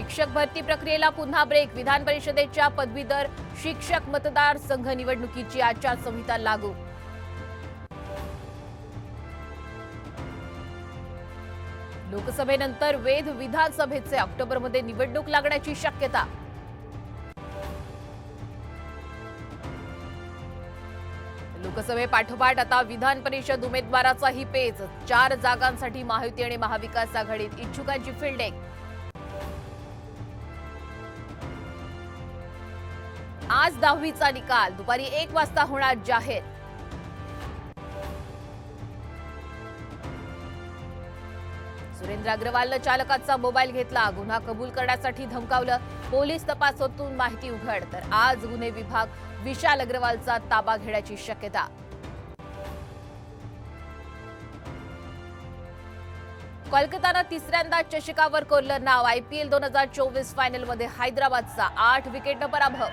शिक्षक भरती प्रक्रियेला पुन्हा ब्रेक। विधान परिषदेच्या पदवीधर शिक्षक मतदार संघ निवडणुकीची आचारसंहिता लागू। लोकसभेनंतर वेध विधानसभेचे ऑक्टोबरमध्ये निवडणूक लागण्याची शक्यता। लोकसभेपाठोपाठ आता विधान परिषद उमेदवाराचाही पेच। 4 जागांसाठी महायुती आणि महाविकास आघाडीत इच्छुकांची फिल्डिंग। आज 10वीचा निकाल दुपारी 1 वाजता होणार जाहीर। सुरेंद्र अग्रवालनं चालकाचा मोबाईल घेतला, गुन्हा कबूल करण्यासाठी धमकावलं। पोलीस तपासातून माहिती उघड, तर आज गुन्हे विभाग विशाल अग्रवालचा ताबा घेण्याची शक्यता। कोलकातानं तिसऱ्यांदा चषकावर कोरलं नाव। IPL 2024 फायनलमध्ये हैदराबादचा 8 विकेटनं पराभव।